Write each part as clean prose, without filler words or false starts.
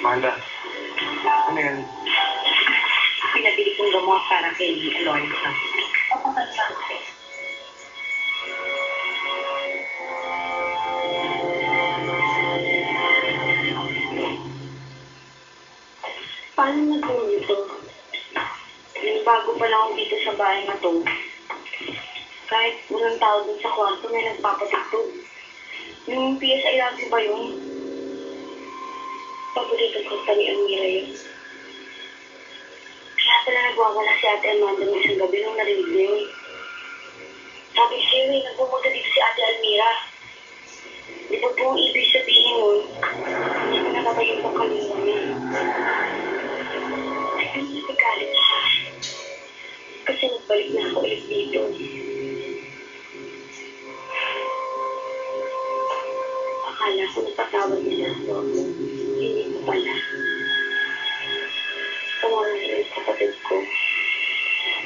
Amanda, ano yan? Pinabili kong gamot para kay Alonso. Paano nagawin ito? Yung bago pa lang ako dito sa bahay na to, kahit walang tao dun sa kwarto, may nagpapatugtog. Yung PSIRC ba yun? Paborito ko pa ni Amira yun. Kaya pala nagwawala si Ate Amanda ng isang gabi nung narinig niya yun. Sabi siya yun, nagpupunta dito si Ate Almira. Di ba po ibig sabihin nun, hindi ko nakatayin po kanina niya. Pero nagagalit siya. Kasi nagbalik na ako ulit dito. Akala ko napatawad niya ako. Hindi ko pala. Tawanan niya yung kapatid ko.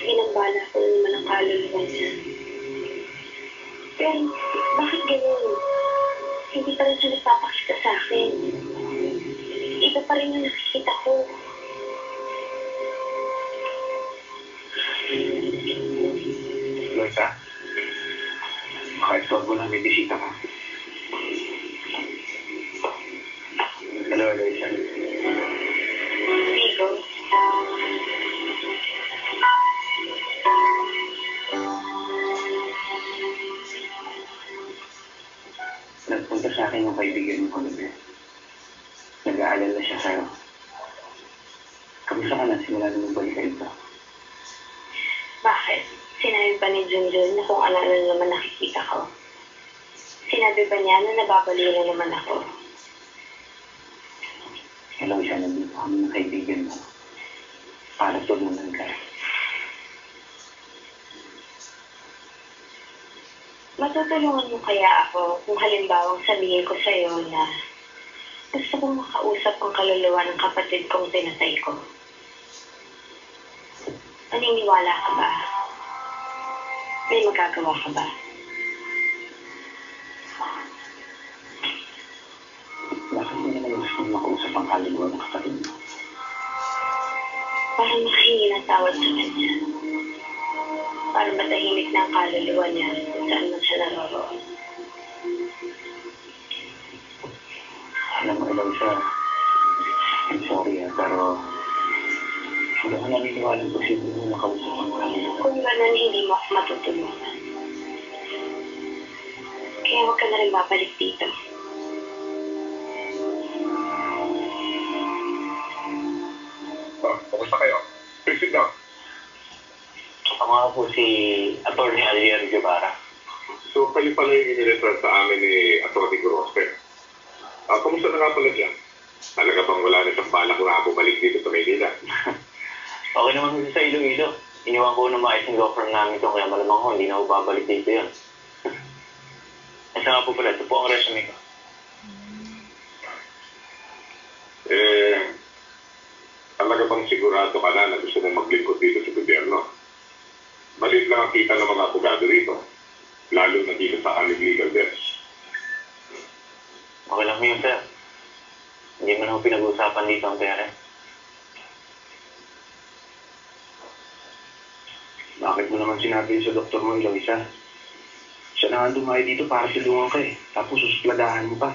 Ginambala ko na naman ang kaluluwa niya. Pero, bakit ganun? Hindi pa rin siya nagpapakita sa akin. Iba pa rin yung nakikita ko. Loisa, maka-stop mo lang, may bisita ka. Hello, Loisa. Rico. Nagpunta sa akin yung kaibigan mo kagabi. Nag-aalala siya sa'yo. Kamusta ka na simula nung balik kayo ito? Bakit? Sinabi ba ni Junjun na kung ano-ano naman nakikita ko? Sinabi ba niya na nababaliw na naman ako? Hello, siya nandito kami ng kaibigan mo. Para tulungan ka. Matutulungan mo kaya ako kung halimbawang sabihin ko sa'yo na gusto kong makausap ang kaluluwa ng kapatid kong pinatay ko? Naniniwala ka ba? May magagawa ka ba? Bakit mo naman gusto mong makausap ang kaluluwa ng kapatid mo? Para makahingi ng tawad sa kanya. Para matahimik na ang kaluluwa niya kung saan man siya naroroon. Alam mo, Eloisa, I'm sorry pero hindi ako naniniwalang posible mo makausap ang kaluluwa. Kung gano'n, hindi mo ako matutulungan. Kaya huwag ka na rin babalik dito. Kumusta kayo? Please sit down. Ako nga po si Atty. Adrian Guevara. So, kayo pala yung inirefer sa amin ni Atty. Grospe. Kumusta na nga pala dyan? Talaga bang wala na siyang balak na bumalik dito sa Maynila? Okay naman kasi sa Iloilo. Iniwan ko na maayos yung law firm namin ito, kaya malamang ko, hindi na ako babalik dito yun. Asa nga po pala, ito po ang resume ko. Talaga bang sigurado ka na gusto mong maglingkod dito sa gobyerno? Maliit lang ang kita ng mga abogado rito, lalo na dito sa aming legal desk. Okay lang yun, sir. Hindi mo na pinag-uusapan dito ang pera. Bakit mo naman sinabi sa doktor mo, Eloisa? Siya na nga dumayo dito para tulungan ka eh. Tapos suspladahan mo pa.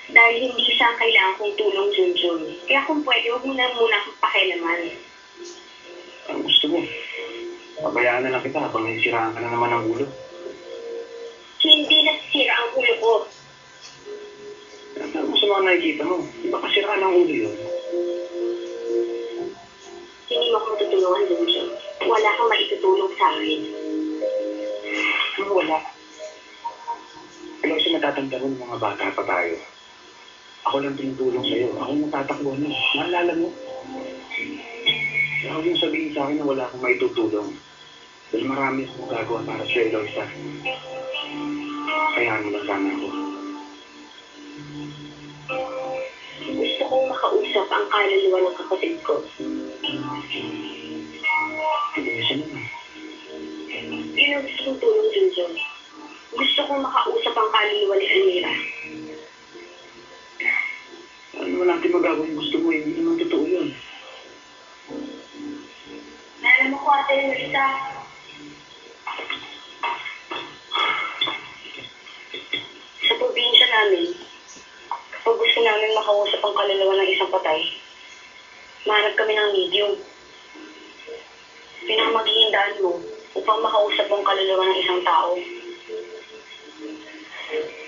Dahil hindi siya ang kailangan kong tulong, Junjun. Kaya kung pwede, huwag mo na muna akong pakialaman. Ang gusto mo? Pabayaan na lang kita habang nasisiraan ka na naman ng ulo. Hindi nasisira ang ulo ko. Ano mo sa mga nakikita mo? Di ba kasiraan ng ulo yun? Hindi mo ako matutulungan, Junjun. Wala kang maitutulong sa akin. Ano wala? Pero kasi natatanda mo ng mga bata pa tayo. Ako lang tinutulong sa'yo. Ako yung natatakbo mo. Naalala mo? Ako yung sabihin sa akin na wala akong maitutulong. Dahil marami akong gagawa para sa Eloisa. Kayaan mo lang sana ako. Gusto makausap ang kaluluwa ng kapatid ko. Eloisa naman. Yun ang gusto kong tulong, Junjun. Gusto kong makausap ang kaluluwa ni Almira. Ano natin magagawin gusto mo? Hindi naman totoo yun. Alam mo ko, Ate Rita, sa probinsya namin, kapag gusto namin makausap ang kaluluwa ng isang patay, mahanap kami ng medium. Yun ang magiging daan mo upang makausap ang kaluluwa ng isang tao.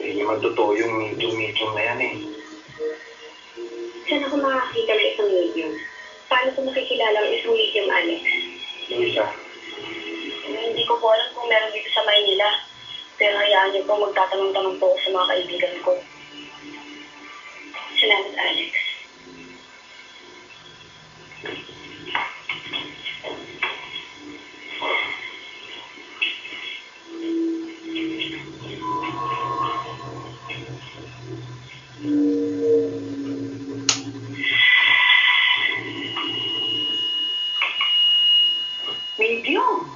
Hindi naman totoo yung medium na yan eh. Saan ako makakita ng isang medium? Paano ko makikilala ang isang medium, Alex? Eloisa, Hindi ko po alam kung meron dito sa Maynila. Pero hayaan niyo po, magtatanong-tanong po ako sa mga kaibigan ko. Salamat, Alex. Medium.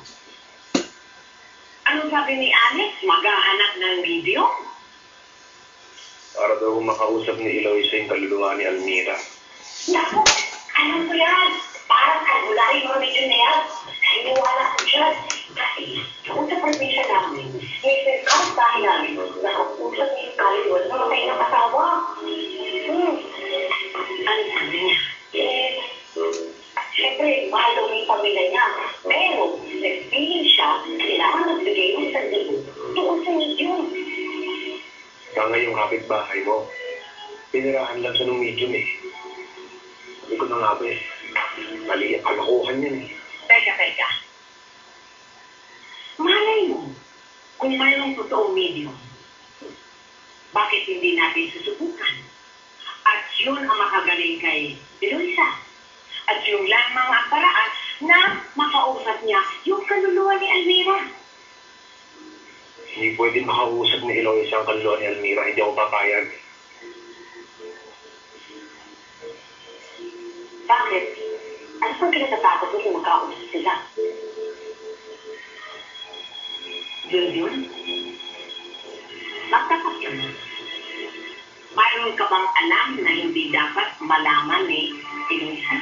Ano sabi ni Alex? Maghahanap ng medium? para daw makausap ni Eloisa yung kaluluwa ni Almira. Naku, alam ko yan. Parang kalulahin mga medyo na yan. Naniniwala ko dyan. Kasi, kung sa probinsya namin, may sirkang bahay namin na kausap ni Kalyon na matay ng asawa. Ano sabi niya? Siyempre, mahal daw yung pamilya niya. Pero, nagpilin siya, kailangan nagbigay ng sandibo tungkol sa medium. Tanga yung kapitbahay mo. Pinirahan lang siya ng medium eh. Sabi ko na nga ba eh. Mali ang kalokohan yan eh. Teka. Malay mo, kung mayroong totoong medium, bakit hindi natin susubukan? At yun ang makagaling kay Eloisa. At yung lamang ang paraan na makausap niya yung kaluluwa ni Almira. Hindi pwede makausap ni Eloisa ang kaluluwa ni Almira. Hindi ako papayag. Bakit? Ano pang kinatatakot mo kung makausap sila? Yun. Magtapat ka na. Mayroon ka bang alam na hindi dapat malaman ni Eloisa?